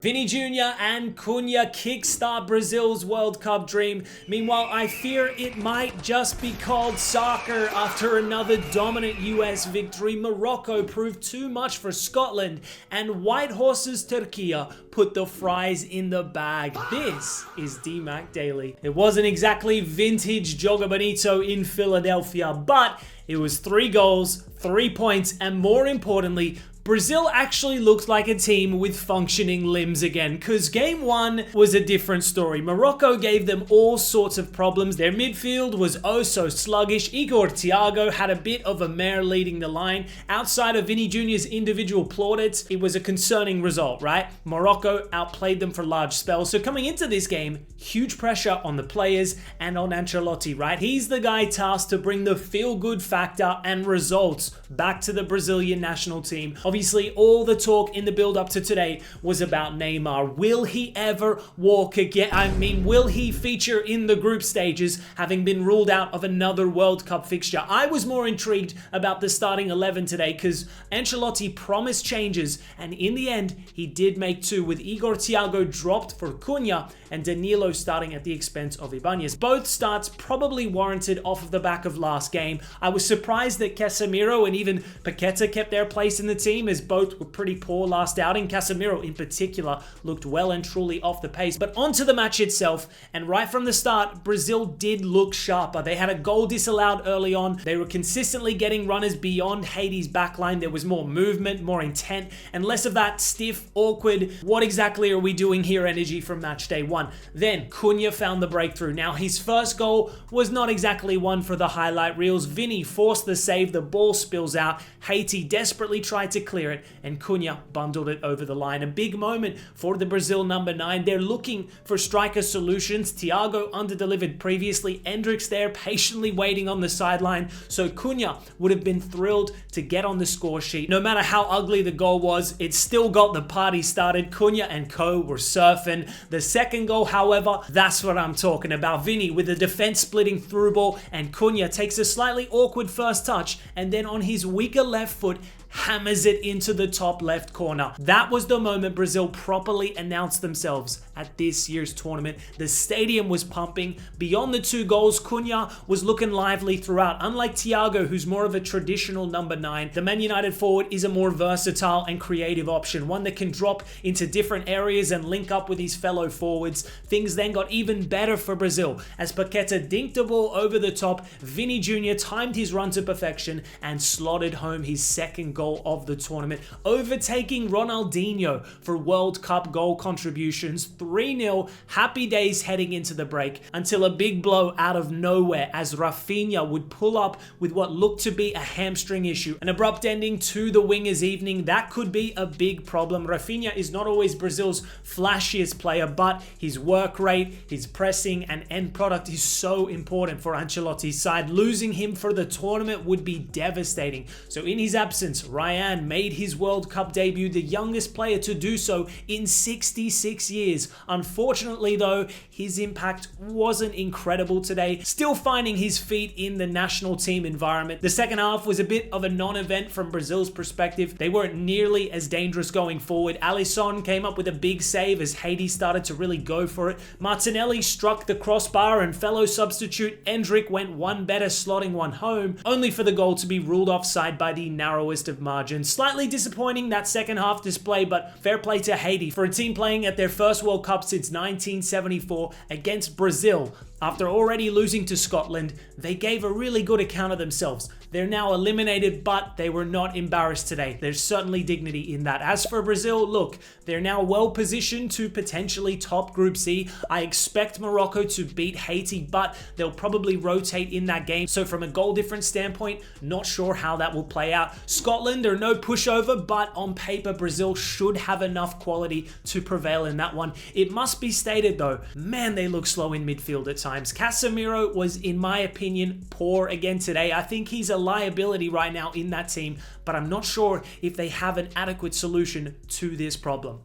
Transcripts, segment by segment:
Vini Jr. and Cunha kickstart Brazil's World Cup dream. Meanwhile, I fear it might just be called soccer after another dominant US victory. Morocco proved too much for Scotland, and White Horse's TÜRKIYE put the fries in the bag. This is DMAC Daily. It wasn't exactly vintage Joga Bonito in Philadelphia, but it was 3 goals, 3 points, and more importantly, Brazil actually looked like a team with functioning limbs again, because game 1 was a different story. Morocco gave them all sorts of problems. Their midfield was oh so sluggish. Igor Thiago had a bit of a mare leading the line. Outside of Vini Jr.'s individual plaudits, it was a concerning result, right? Morocco outplayed them for large spells. So coming into this game, huge pressure on the players and on Ancelotti, right? He's the guy tasked to bring the feel-good factor and results back to the Brazilian national team. Obviously, all the talk in the build-up to today was about Neymar. Will he ever walk again? I mean, will he feature in the group stages, having been ruled out of another World Cup fixture? I was more intrigued about the starting 11 today because Ancelotti promised changes, and in the end, he did make 2, with Igor Thiago dropped for Cunha and Danilo starting at the expense of Ibanez. Both starts probably warranted off of the back of last game. I was surprised that Casemiro and even Paqueta kept their place in the team, as both were pretty poor last outing. Casemiro in particular looked well and truly off the pace. But onto the match itself, and right from the start, Brazil did look sharper. They had a goal disallowed early on. They were consistently getting runners beyond Haiti's backline. There was more movement, more intent, and less of that stiff, awkward, what exactly are we doing here energy from match day 1. Then Cunha found the breakthrough. Now his first goal was not exactly one for the highlight reels. Vini forced the save, the ball spills out. Haiti desperately tried to clear it, and Cunha bundled it over the line. A big moment for the Brazil number 9. They're looking for striker solutions. Thiago underdelivered previously. Endrick's there patiently waiting on the sideline, so Cunha would have been thrilled to get on the score sheet. No matter how ugly the goal was, it still got the party started. Cunha and co were surfing. The second goal, however, that's what I'm talking about. Vini with the defense splitting through ball, and Cunha takes a slightly awkward first touch, and then on his weaker left foot, hammers it into the top left corner. That was the moment Brazil properly announced themselves at this year's tournament. The stadium was pumping. Beyond the 2 goals, Cunha was looking lively throughout. Unlike Thiago, who's more of a traditional number 9, the Man United forward is a more versatile and creative option, one that can drop into different areas and link up with his fellow forwards. Things then got even better for Brazil as Paqueta dinked the ball over the top. Vini Jr. timed his run to perfection and slotted home his second goal of the tournament, overtaking Ronaldinho for World Cup goal contributions. 3-0, happy days heading into the break, until a big blow out of nowhere as Rafinha would pull up with what looked to be a hamstring issue. An abrupt ending to the winger's evening. That could be a big problem. Rafinha is not always Brazil's flashiest player, but his work rate, his pressing, and end product is so important for Ancelotti's side. Losing him for the tournament would be devastating. So in his absence, Ryan made his World Cup debut, the youngest player to do so in 66 years. Unfortunately though, his impact wasn't incredible today, still finding his feet in the national team environment. The second half was a bit of a non-event from Brazil's perspective. They weren't nearly as dangerous going forward. Alisson came up with a big save as Haiti started to really go for it. Martinelli struck the crossbar, and fellow substitute Endrick went one better, slotting one home, only for the goal to be ruled offside by the narrowest of margins. Slightly disappointing, that second half display, but fair play to Haiti for a team playing at their first World Cup since 1974 against Brazil. After already losing to Scotland, they gave a really good account of themselves. They're now eliminated, but they were not embarrassed today. There's certainly dignity in that. As for Brazil, look, they're now well positioned to potentially top Group C. I expect Morocco to beat Haiti, but they'll probably rotate in that game. So from a goal difference standpoint, not sure how that will play out. Scotland are no pushover, but on paper, Brazil should have enough quality to prevail in that one. It must be stated though, man, they look slow in midfield at times. Casemiro was, in my opinion, poor again today. I think he's a liability right now in that team, but I'm not sure if they have an adequate solution to this problem.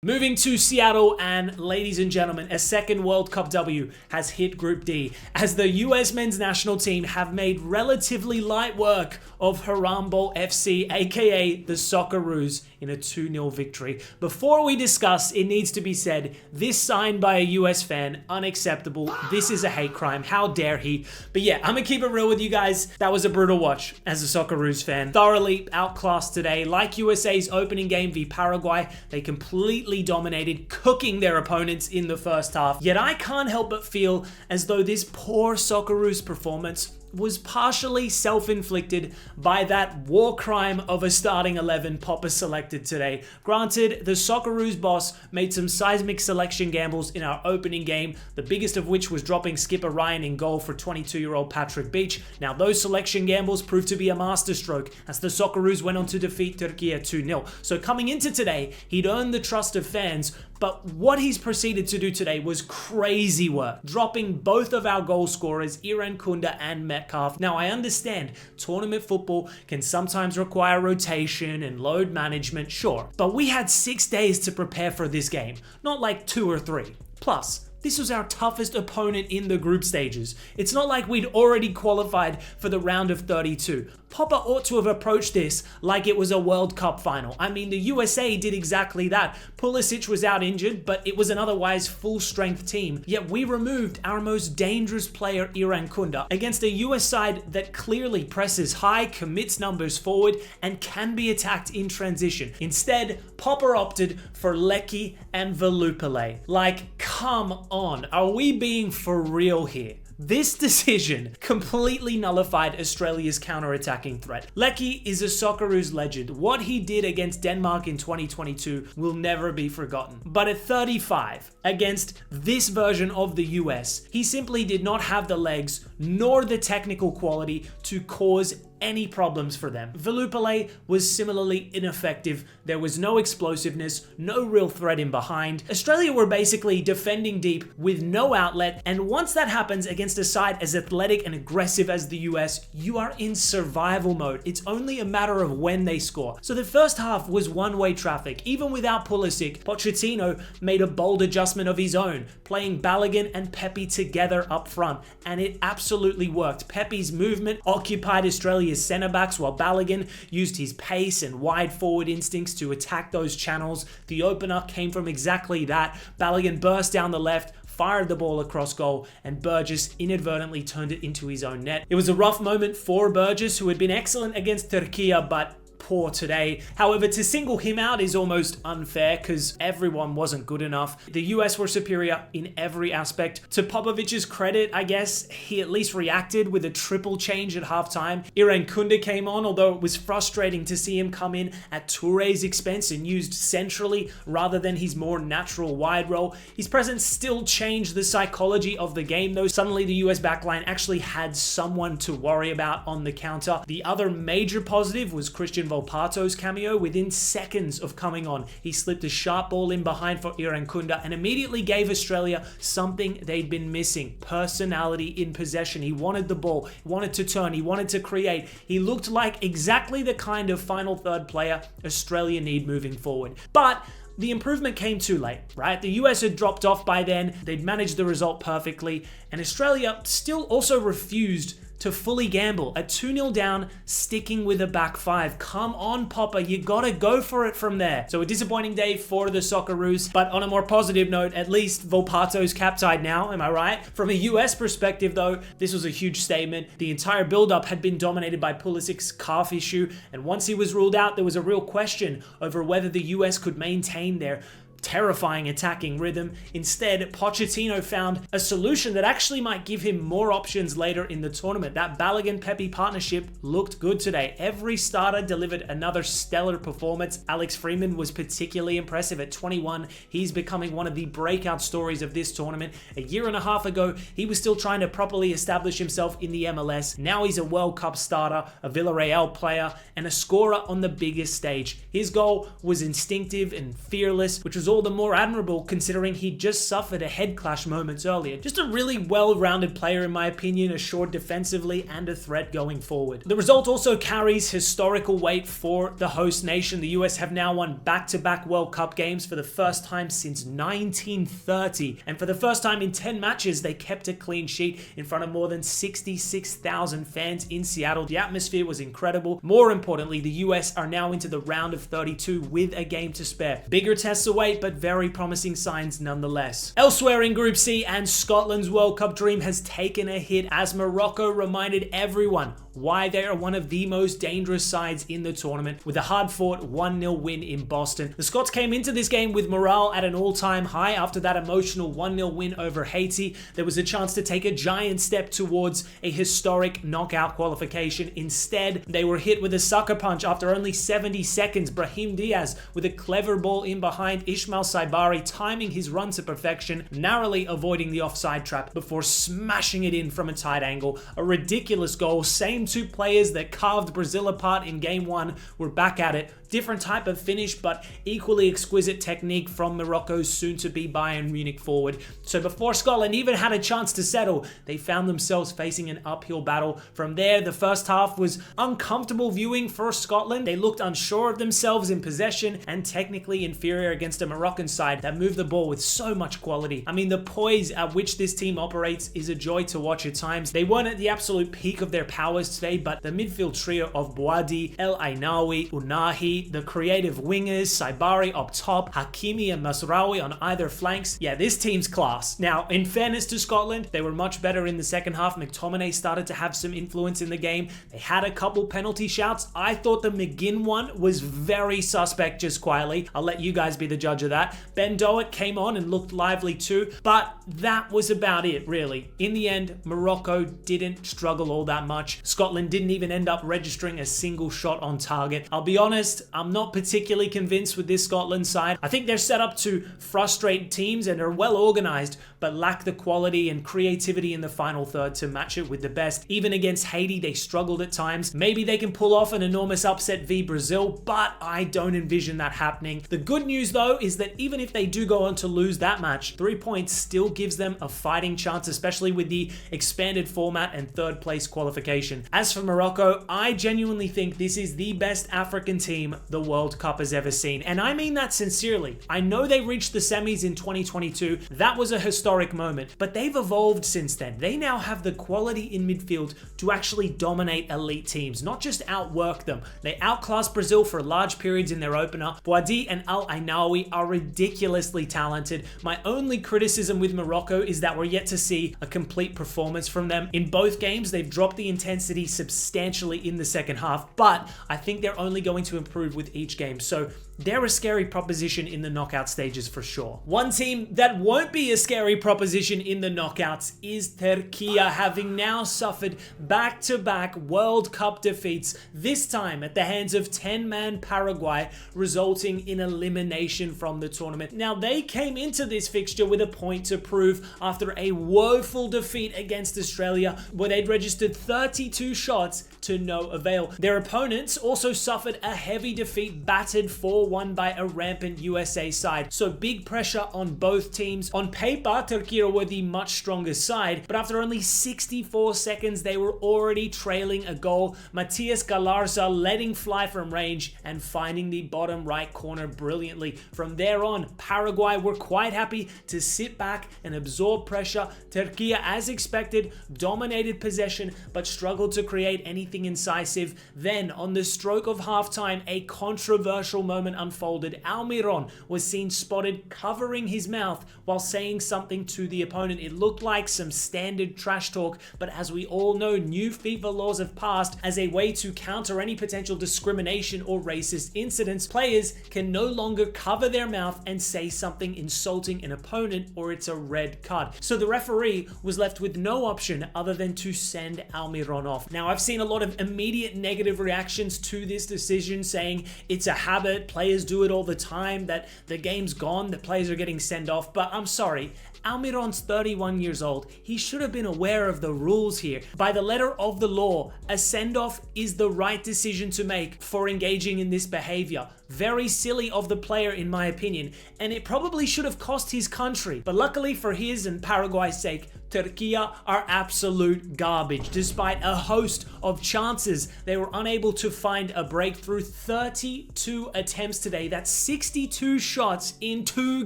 Moving to Seattle, and ladies and gentlemen, a second World Cup W has hit Group D as the US men's national team have made relatively light work of Harambe FC, aka the Socceroos, in a 2-0 victory. Before we discuss, it needs to be said, this sign by a US fan, unacceptable. This is a hate crime. How dare he? But yeah, I'm gonna keep it real with you guys. That was a brutal watch as a Socceroos fan. Thoroughly outclassed today. Like USA's opening game v Paraguay, they completely dominated, cooking their opponents in the first half. Yet I can't help but feel as though this poor Socceroos performance was partially self-inflicted by that war crime of a starting 11 Popper selected today. Granted, the Socceroos boss made some seismic selection gambles in our opening game, the biggest of which was dropping skipper Ryan in goal for 22-year-old Patrick Beach. Now, those selection gambles proved to be a masterstroke as the Socceroos went on to defeat TÜRKIYE 2-0. So coming into today, he'd earned the trust of fans, but what he's proceeded to do today was crazy work, dropping both of our goal scorers, İrfan Kunda and Metcalf. Now, I understand tournament football can sometimes require rotation and load management, sure, but we had 6 days to prepare for this game, not like 2 or 3. Plus, this was our toughest opponent in the group stages. It's not like we'd already qualified for the round of 32. Popper ought to have approached this like it was a World Cup final. I mean, the USA did exactly that. Pulisic was out injured, but it was an otherwise full-strength team. Yet we removed our most dangerous player, İrfan Kunda, against a US side that clearly presses high, commits numbers forward, and can be attacked in transition. Instead, Popper opted for Leckie and Velupile. Like, come on, are we being for real here? This decision completely nullified Australia's counter-attacking threat. Leckie is a Socceroos legend. What he did against Denmark in 2022 will never be forgotten. But at 35, against this version of the US, he simply did not have the legs nor the technical quality to cause any problems for them. Velupile was similarly ineffective. There was no explosiveness, no real threat in behind. Australia were basically defending deep with no outlet, and once that happens against a side as athletic and aggressive as the US, you are in survival mode. It's only a matter of when they score. So the first half was one-way traffic. Even without Pulisic, Pochettino made a bold adjustment of his own, playing Balogun and Pepe together up front, and it absolutely worked. Pepe's movement occupied Australia's centre-backs while Balogun used his pace and wide forward instincts to attack those channels. The opener came from exactly that. Balogun burst down the left, fired the ball across goal, and Burgess inadvertently turned it into his own net. It was a rough moment for Burgess, who had been excellent against TÜRKIYE, but poor today. However, to single him out is almost unfair because everyone wasn't good enough. The US were superior in every aspect. To Popovic's credit, I guess, he at least reacted with a triple change at halftime. İrfan Kunda came on, although it was frustrating to see him come in at Touré's expense and used centrally rather than his more natural wide role. His presence still changed the psychology of the game, though. Suddenly the US backline actually had someone to worry about on the counter. The other major positive was Christian Volpato's cameo. Within seconds of coming on, he slipped a sharp ball in behind for İrfan Kunda and immediately gave Australia something they'd been missing: personality in possession. He wanted the ball, he wanted to turn, he wanted to create. He looked like exactly the kind of final third player Australia need moving forward. But the improvement came too late, right? The US had dropped off by then, they'd managed the result perfectly, and Australia still also refused to fully gamble. At 2-0 down, sticking with a back five. Come on, Popper, you gotta go for it from there. So a disappointing day for the Socceroos, but on a more positive note, at least Volpato's capside now, am I right? From a US perspective though, this was a huge statement. The entire build-up had been dominated by Pulisic's calf issue, and once he was ruled out, there was a real question over whether the US could maintain their terrifying attacking rhythm. Instead, Pochettino found a solution that actually might give him more options later in the tournament. That Balogun-Pepe partnership looked good today. Every starter delivered another stellar performance. Alex Freeman was particularly impressive at 21. He's becoming one of the breakout stories of this tournament. A year and a half ago, he was still trying to properly establish himself in the MLS. Now he's a World Cup starter, a Villarreal player, and a scorer on the biggest stage. His goal was instinctive and fearless, which was all the more admirable considering he just suffered a head clash moments earlier. Just a really well-rounded player in my opinion, assured defensively and a threat going forward. The result also carries historical weight for the host nation. The US have now won back-to-back World Cup games for the first time since 1930, and for the first time in 10 matches they kept a clean sheet in front of more than 66,000 fans in Seattle. The atmosphere was incredible. More importantly, the US are now into the round of 32 with a game to spare. Bigger tests await, but very promising signs nonetheless. Elsewhere in Group C, and Scotland's World Cup dream has taken a hit as Morocco reminded everyone why they are one of the most dangerous sides in the tournament with a hard-fought 1-0 win in Boston. The Scots came into this game with morale at an all-time high after that emotional 1-0 win over Haiti. There was a chance to take a giant step towards a historic knockout qualification. Instead, they were hit with a sucker punch after only 70 seconds. Brahim Diaz with a clever ball in behind Ismail Saibari, timing his run to perfection, narrowly avoiding the offside trap before smashing it in from a tight angle. A ridiculous goal. Same two players that carved Brazil apart in game one were back at it. Different type of finish, but equally exquisite technique from Morocco's soon-to-be Bayern Munich forward. So before Scotland even had a chance to settle, they found themselves facing an uphill battle. From there, the first half was uncomfortable viewing for Scotland. They looked unsure of themselves in possession and technically inferior against a Moroccan side that moved the ball with so much quality. I mean, the poise at which this team operates is a joy to watch at times. They weren't at the absolute peak of their powers today, but the midfield trio of Bouadi, El Ainaoui, Unahi, the creative wingers, Saibari up top, Hakimi and Masraoui on either flanks. Yeah, this team's class. Now, in fairness to Scotland, they were much better in the second half. McTominay started to have some influence in the game. They had a couple penalty shouts. I thought the McGinn one was very suspect, just quietly. I'll let you guys be the judge of that. Ben Doak came on and looked lively too, but that was about it, really. In the end, Morocco didn't struggle all that much. Scotland didn't even end up registering a single shot on target. I'll be honest, I'm not particularly convinced with this Scotland side. I think they're set up to frustrate teams and are well organized, but lack the quality and creativity in the final third to match it with the best. Even against Haiti, they struggled at times. Maybe they can pull off an enormous upset v Brazil, but I don't envision that happening. The good news though is that even if they do go on to lose that match, 3 points still gives them a fighting chance, especially with the expanded format and third place qualification. As for Morocco, I genuinely think this is the best African team the World Cup has ever seen, and I mean that sincerely. I know they reached the semis in 2022. That was a historic moment, but they've evolved since then. They now have the quality in midfield to actually dominate elite teams, not just outwork them. They outclassed Brazil for large periods in their opener. Bouadi and Al Ainaoui are ridiculously talented. My only criticism with Morocco is that we're yet to see a complete performance from them. In both games, they've dropped the intensity substantially in the second half, but I think they're only going to improve with each game. So they're a scary proposition in the knockout stages for sure. One team that won't be a scary proposition in the knockouts is TÜRKIYE, having now suffered back-to-back World Cup defeats, this time at the hands of 10-man Paraguay, resulting in elimination from the tournament. Now, they came into this fixture with a point to prove after a woeful defeat against Australia, where they'd registered 32 shots to no avail. Their opponents also suffered a heavy defeat, battered 4-1 by a rampant USA side. So big pressure on both teams. On paper, TÜRKIYE were the much stronger side, but after only 64 seconds, they were already trailing a goal. Matías Galarza letting fly from range and finding the bottom right corner brilliantly. From there on, Paraguay were quite happy to sit back and absorb pressure. TÜRKIYE, as expected, dominated possession, but struggled to create anything incisive. Then, on the stroke of halftime, a controversial moment unfolded. Almiron was seen spotted covering his mouth while saying something to the opponent. It looked like some standard trash talk, but as we all know, new FIFA laws have passed as a way to counter any potential discrimination or racist incidents. Players can no longer cover their mouth and say something insulting an opponent, or it's a red card. So the referee was left with no option other than to send Almiron off. Now, I've seen a lot of immediate negative reactions to this decision, saying it's a habit, players do it all the time, that the game's gone, that players are getting sent off. But I'm sorry, Almiron's 31 years old. He should have been aware of the rules here. By the letter of the law, a send-off is the right decision to make for engaging in this behavior. Very silly of the player in my opinion, and it probably should have cost his country. But luckily for his and Paraguay's sake, TÜRKIYE are absolute garbage. Despite a host of chances, they were unable to find a breakthrough. 32 attempts today. That's 62 shots in 2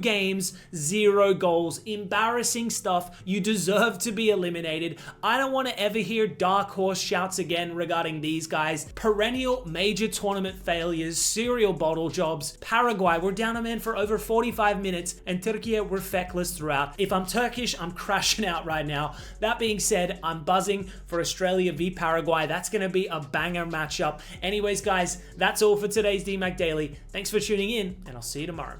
games, 0 goals. Embarrassing stuff. You deserve to be eliminated. I don't want to ever hear dark horse shouts again regarding these guys. Perennial major tournament failures, serial bottle jobs. Paraguay were down a man for over 45 minutes, and TÜRKIYE were feckless throughout. If I'm Turkish, I'm crashing out right now. That being said, I'm buzzing for Australia v Paraguay. That's going to be a banger matchup. Anyways, guys, that's all for today's DMAC Daily. Thanks for tuning in, and I'll see you tomorrow.